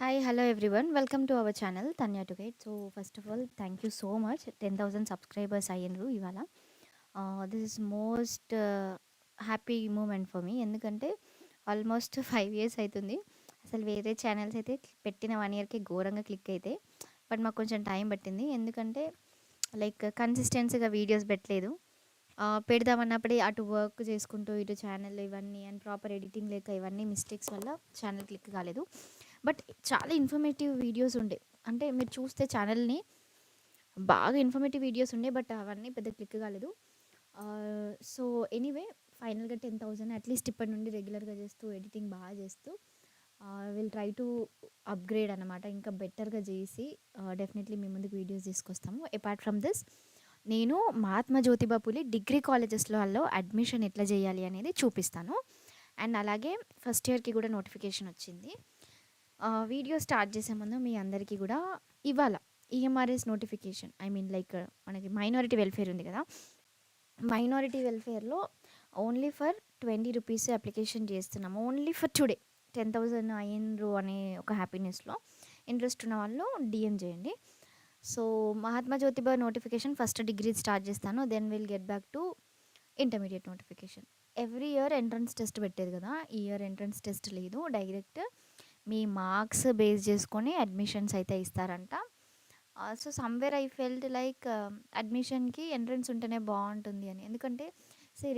Hi, hello everyone. Welcome to our channel Tanya to Guide. So first of all, thank you so much. 10,000 subscribers అయ్యిండ్రు ఇవాళ. This is most happy moment for me. ఎందుకంటే almost 5 years అవుతుంది. అసలు వేరే channels అయితే పెట్టిన 1 ఇయర్‌కే ఘోరంగా click అయితాయి. బట్ మాకు కొంచెం టైం పట్టింది. ఎందుకంటే లైక్ కన్సిస్టెన్సీగా వీడియోస్ పెట్టలేదు. పెడదామన్నప్పుడే అటు వర్క్ చేసుకుంటూ ఇటు ఛానల్ ఇవన్నీ అండ్ ప్రాపర్ ఎడిటింగ్ లేక ఇవన్నీ మిస్టేక్స్ వల్ల ఛానల్ క్లిక్ కాలేదు. బట్ చాలా ఇన్ఫర్మేటివ్ వీడియోస్ ఉండే. అంటే మీరు చూస్తే ఛానల్‌ని బాగా ఇన్ఫర్మేటివ్ వీడియోస్ ఉండే. బట్ అవన్నీ పెద్ద క్లిక్ కాలేదు. సో ఎనీవే ఫైనల్‌గా 10,000 అట్‌లీస్ట్ ఇప్పటి నుండి రెగ్యులర్‌గా చేస్తూ ఎడిటింగ్ బాగా చేస్తూ విల్ ట్రై టు అప్‌గ్రేడ్ అనమాట. ఇంకా బెటర్‌గా చేసి డెఫినెట్‌లీ మీ ముందుకు వీడియోస్ తీసుకొస్తాము. అపార్ట్ ఫ్రమ్ దిస్ నేను మహాత్మా జ్యోతిబా పూలే డిగ్రీ కాలేజెస్‌లలో అడ్మిషన్ ఎట్లా చేయాలి అనేది చూపిస్తాను. అండ్ అలాగే ఫస్ట్ ఇయర్‌కి కూడా నోటిఫికేషన్ వచ్చింది. వీడియో స్టార్ట్ చేసే ముందు మీ అందరికీ కూడా ఇవాళ ఈఎంఆర్ఎస్ నోటిఫికేషన్ లైక్ మనకి మైనారిటీ వెల్ఫేర్ ఉంది కదా, మైనారిటీ వెల్ఫేర్లో ఓన్లీ ఫర్ 20 రూపీస్ అప్లికేషన్ చేస్తున్నాము. ఓన్లీ ఫర్ టుడే 10,000 అయ్యిండ్రు అనే ఒక హ్యాపీనెస్లో ఇంట్రెస్ట్ ఉన్న వాళ్ళు డిఎం చేయండి. So Mahatma Jyotiba notification first degree start చేస్తాను. Then will get back to intermediate notification. Every year entrance test పెట్టేది కదా, ఈ ఇయర్ ఎంట్రన్స్ టెస్ట్ లేదు. డైరెక్ట్ మీ మార్క్స్ బేస్ చేసుకొని అడ్మిషన్స్ అయితే ఇస్తారంట. So somewhere I felt like అడ్మిషన్కి entrance ఉంటేనే బాగుంటుంది అని. ఎందుకంటే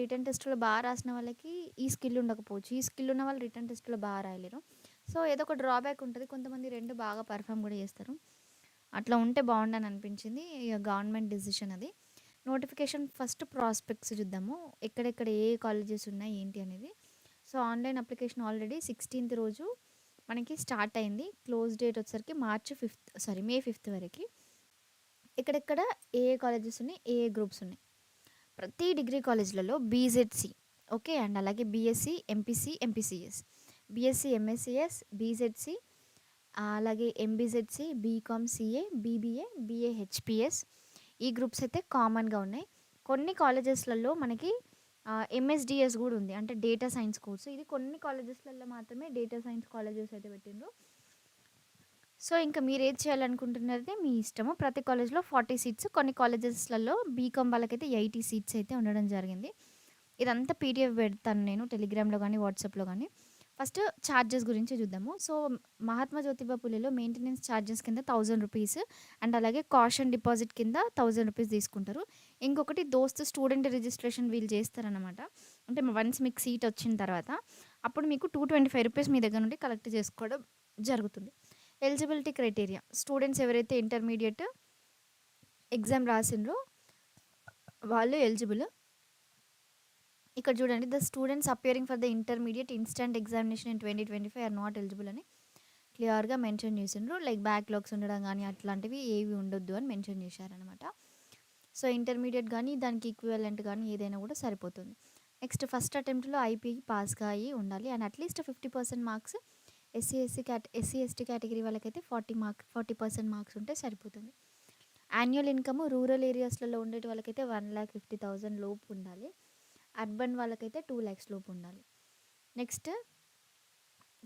రిటర్న్ టెస్ట్లో బాగా రాసిన వాళ్ళకి ఈ స్కిల్ ఉండకపోవచ్చు, ఈ స్కిల్ ఉన్న వాళ్ళు రిటర్న్ టెస్ట్లో బాగా రాయలేరు. సో ఏదో ఒక డ్రాబ్యాక్ ఉంటుంది. కొంతమంది రెండు బాగా పర్ఫామ్ కూడా చేస్తారు. అట్లా ఉంటే బాగుండని అనిపించింది. ఇక గవర్నమెంట్ డిసిషన్ అది. నోటిఫికేషన్ ఫస్ట్ ప్రాస్పెక్ట్స్ చూద్దాము, ఎక్కడెక్కడ ఏ కాలేజెస్ ఉన్నాయి ఏంటి అనేది. So online application already 16th రోజు మనకి స్టార్ట్ అయింది. క్లోజ్ డేట్ వచ్చేసరికి మే 5th వరకు. ఎక్కడెక్కడ ఏ కాలేజెస్ ఉన్నాయి, ఏ గ్రూప్స్ ఉన్నాయి. ప్రతి డిగ్రీ కాలేజ్లలో బీజెడ్సి ఓకే, అండ్ అలాగే BSc MPC MPCS, BSc MSCS BZC, అలాగే MBZC BCom CA BBA BA HPS, ఈ గ్రూప్స్ అయితే కామన్గా ఉన్నాయి. కొన్ని కాలేజెస్లలో మనకి ఎంఎస్డిఎస్ కూడా ఉంది, అంటే డేటా సైన్స్ కోర్సు. ఇది కొన్ని కాలేజెస్లలో మాత్రమే డేటా సైన్స్ కాలేజెస్ అయితే పెట్టిండ్రు. సో ఇంకా మీరు ఏది చేయాలనుకుంటున్నది మీ ఇష్టము. ప్రతి కాలేజ్లో 40 సీట్స్, కొన్ని కాలేజెస్లలో బీకామ్ వాళ్ళకైతే 80 సీట్స్ అయితే ఉండడం జరిగింది. ఇదంతా పీడిఎఫ్ పెడతాను నేను టెలిగ్రామ్లో కానీ వాట్సాప్లో కానీ. ఫస్ట్ ఛార్జెస్ గురించి చూద్దాము. సో మహాత్మా జ్యోతిబా పూలేలో మెయింటెనెన్స్ ఛార్జెస్ కింద 1000 రూపీస్, అండ్ అలాగే కాషన్ డిపాజిట్ కింద 1000 రూపీస్ తీసుకుంటారు. ఇంకొకటి దోస్త్ స్టూడెంట్ రిజిస్ట్రేషన్ వీళ్ళు చేస్తారనమాట. అంటే వన్స్ మీకు సీట్ వచ్చిన తర్వాత అప్పుడు మీకు 225 రూపీస్ మీ దగ్గర నుండి కలెక్ట్ చేసుకోవడం జరుగుతుంది. ఎలిజిబిలిటీ క్రైటీరియా, స్టూడెంట్స్ ఎవరైతే ఇంటర్మీడియట్ ఎగ్జామ్ రాసిండ్రో వాళ్ళు ఎలిజిబుల్. ఇక్కడ చూడండి, the students appearing for the intermediate instant examination in 2025 are not eligible అని క్లియర్గా మెన్షన్ చేసిండ్రు. లైక్ బ్యాక్లాగ్స్ ఉండడం కానీ అట్లాంటివి ఏవి ఉండొద్దు అని మెన్షన్ చేశారనమాట. సో ఇంటర్మీడియట్ కానీ దానికి ఈక్వివలెంట్ కానీ ఏదైనా కూడా సరిపోతుంది. నెక్స్ట్ ఫస్ట్ అటెంప్ట్లో ఐపీ పాస్గా అయ్యి ఉండాలి, and at least 50% marks. SC ST category వాళ్ళకైతే 40% మార్క్స్ ఉంటే సరిపోతుంది. యాన్యువల్ ఇన్కమ్ రూరల్ ఏరియాస్లలో ఉండే వాళ్ళకైతే 1,50,000 లోపు ఉండాలి. అర్బన్ వాళ్ళకైతే 2 lakhs లోపు ఉండాలి. నెక్స్ట్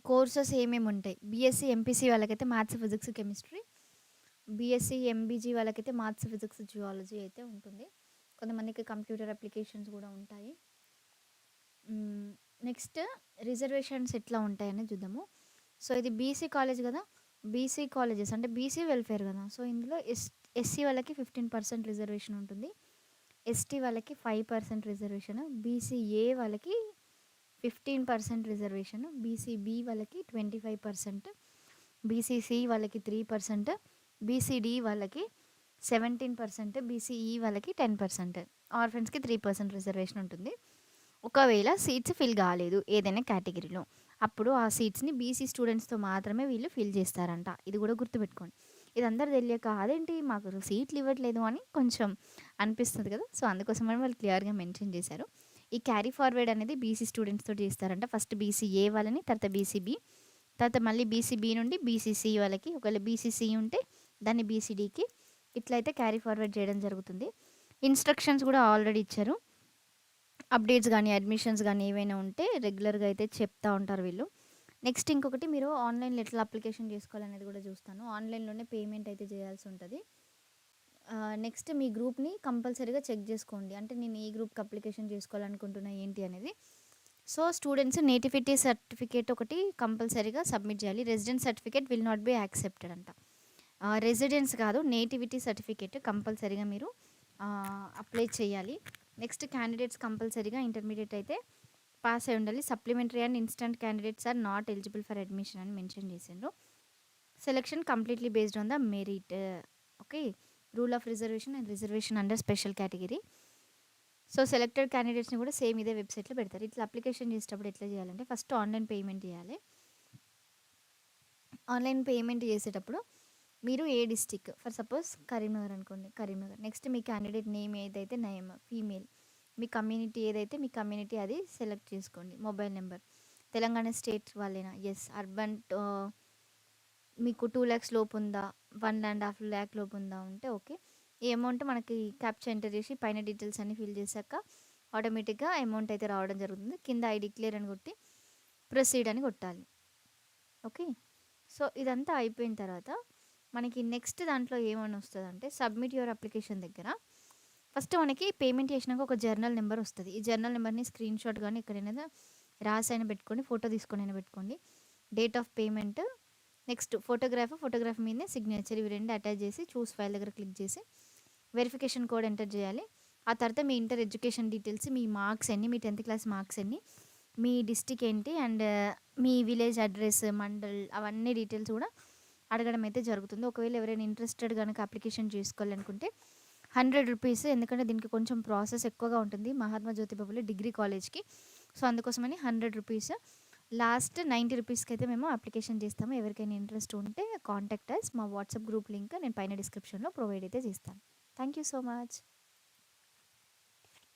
కోర్సెస్ ఏమేమి ఉంటాయి, బీఎస్సీ ఎంపీసీ వాళ్ళకైతే maths physics chemistry, BSc MBG వాళ్ళకైతే మ్యాథ్స్ ఫిజిక్స్ జియాలజీ అయితే ఉంటుంది. కొంతమందికి కంప్యూటర్ అప్లికేషన్స్ కూడా ఉంటాయి. నెక్స్ట్ రిజర్వేషన్స్ ఎట్లా ఉంటాయని చూద్దాము. సో ఇది బీసీ కాలేజ్ కదా, బీసీ కాలేజెస్ అంటే బీసీ వెల్ఫేర్ కదా. సో ఇందులో ఎస్సీ వాళ్ళకి 15% రిజర్వేషన్ ఉంటుంది, ఎస్టీ వాళ్ళకి 5% రిజర్వేషన్, బీసీఏ వాళ్ళకి 15% రిజర్వేషన్, బీసీబీ వాళ్ళకి 25%, బీసీసీ వాళ్ళకి 3%, బీసీడీ వాళ్ళకి 17%, బీసీఈ వాళ్ళకి 10%, ఆర్ఫెన్స్కి 3% రిజర్వేషన్ ఉంటుంది. ఒకవేళ సీట్స్ ఫిల్ కాలేదు ఏదైనా కేటగిరీలో, అప్పుడు ఆ సీట్స్ని బీసీ స్టూడెంట్స్తో మాత్రమే వీళ్ళు ఫిల్ చేస్తారంట. ఇది కూడా గుర్తుపెట్టుకోండి. ఇది అందరు తెలియక అదేంటి మాకు సీట్లు ఇవ్వట్లేదు అని కొంచెం అనిపిస్తుంది కదా. సో అందుకోసమని వాళ్ళు క్లియర్గా మెన్షన్ చేశారు. ఈ క్యారీ ఫార్వర్డ్ అనేది బీసీ స్టూడెంట్స్తో చేస్తారంట. ఫస్ట్ బీసీఏ వాళ్ళని, తర్వాత బీసీబీ, తర్వాత మళ్ళీ బీసీబీ నుండి బీసీసీ వాళ్ళకి, ఒకవేళ బీసీసీ ఉంటే దాన్ని బీసీడీకి, ఇట్లయితే క్యారీ ఫార్వర్డ్ చేయడం జరుగుతుంది. ఇన్స్ట్రక్షన్స్ కూడా ఆల్రెడీ ఇచ్చారు. అప్డేట్స్ కానీ అడ్మిషన్స్ కానీ ఏవైనా ఉంటే రెగ్యులర్గా అయితే చెప్తూ ఉంటారు వీళ్ళు. నెక్స్ట్ ఇంకొకటి మీరు ఆన్‌లైన్‌లో ఎట్లా అప్లికేషన్ చేసుకోవాలనేది కూడా చూస్తాను. ఆన్‌లైన్‌లోనే పేమెంట్ అయితే చేయాల్సి ఉంటది. నెక్స్ట్ మీ గ్రూప్‌ని కంపల్సరీగా చెక్ చేసుకోండి. అంటే నేను ఏ గ్రూప్‌కి అప్లికేషన్ చేసుకోవాలనుకుంటున్నా ఏంటి అనేది. సో, స్టూడెంట్స్ నేటివిటీ సర్టిఫికేట్ ఒకటి కంపల్సరీగా సబ్మిట్ చేయాలి. Residence certificate will not be accepted అంట. రెసిడెన్స్ కాదు, నేటివిటీ సర్టిఫికేట్ కంపల్సరీగా మీరు అప్లై చేయాలి. నెక్స్ట్ క్యాండిడేట్స్ కంపల్సరీగా ఇంటర్మీడియేట్ అయితే పాస్ అయి ఉండాలి. Supplementary and instant candidates are not eligible for admission అని మెన్షన్ చేసిండ్రు. Selection completely based on the merit. Okay. Rule of reservation and reservation under special category. So, selected క్యాండిడేట్స్‌ని కూడా same ఇదే వెబ్‌సైట్‌లో పెడతారు. ఇట్లా అప్లికేషన్ చేసేటప్పుడు ఎట్లా చేయాలంటే ఫస్ట్ ఆన్‌లైన్ పేమెంట్ చేయాలి. ఆన్‌లైన్ పేమెంట్ చేసేటప్పుడు మీరు ఏ డిస్ట్రిక్ట్ ఫర్ సపోజ్ కరీంనగర్ అనుకోండి, కరీంనగర్. నెక్స్ట్ మీ క్యాండిడేట్ నేమ్ ఏదైతే నేమ్ ఫీమేల్. మీ కమ్యూనిటీ ఏదైతే మీ కమ్యూనిటీ అది సెలెక్ట్ చేసుకోండి. మొబైల్ నెంబర్ తెలంగాణ స్టేట్ వాళ్ళేనా? యెస్. అర్బన్ మీకు 2,00,000 లోపు ఉందా? 1,50,000 lakh లోపు ఉందా? ఉంటే ఓకే. ఈ అమౌంట్ మనకి క్యాప్చా ఎంటర్ చేసి పైన డీటెయిల్స్ అన్నీ ఫిల్ చేశాక ఆటోమేటిక్‌గా అమౌంట్ అయితే రావడం జరుగుతుంది. కింద ఐ డిక్లేర్ అని కొట్టి ప్రొసీడ్ అని కొట్టాలి. ఓకే. సో, ఇదంతా అయిపోయిన తర్వాత మనకి నెక్స్ట్ దాంట్లో ఏమని వస్తదంటే సబ్మిట్ యువర్ అప్లికేషన్ దగ్గర ఫస్ట్ మనకి పేమెంట్ చేసినాక ఒక జర్నల్ నెంబర్ వస్తది. ఈ జర్నల్ నెంబర్‌ని స్క్రీన్‌షాట్ గాని ఎక్కడైనా రాసైనా పెట్టుకోండి. ఫోటో తీసుకొనైనా పెట్టుకోండి. Date of payment, next photograph మీదనే సిగ్నేచర్ ఇవి 2 అటాచ్ చేసి చూస్ ఫైల్ దగ్గర క్లిక్ చేసి వెరిఫికేషన్ కోడ్ ఎంటర్ చేయాలి. ఆ తర్వాత మీ ఇంటర్ ఎడ్యుకేషన్ డీటెయిల్స్, మీ మార్క్స్ ఎన్ని, మీ 10th క్లాస్ మార్క్స్ ఎన్ని, మీ డిస్ట్రిక్ట్ ఏంటి and me village address, mandal అవన్నీ డీటెయిల్స్ కూడా అడగడం అయితే జరుగుతుంది. ఒకవేళ ఎవరైనా ఇంట్రెస్టెడ్ గనుక అప్లికేషన్ చేసుకోవాలనుకుంటే ₹100 ఎందుకంటే దీనికి కొంచెం ప్రాసెస్ ఎక్కువగా ఉంటుంది. మహాత్మా జ్యోతిబా ఫులే డిగ్రీ కాలేజ్‌కి. సో, అందుకోసమని ₹100 లాస్ట్ ₹90కి అయితే మేము అప్లికేషన్ చేస్తాము. ఎవరికైనా ఇంట్రెస్ట్ ఉంటే కాంటాక్ట్ అస్. మా వాట్సాప్ గ్రూప్ లింక్ నేను పైన డిస్క్రిప్షన్‌లో ప్రొవైడ్ అయితే చేస్తాను. Thank you so much.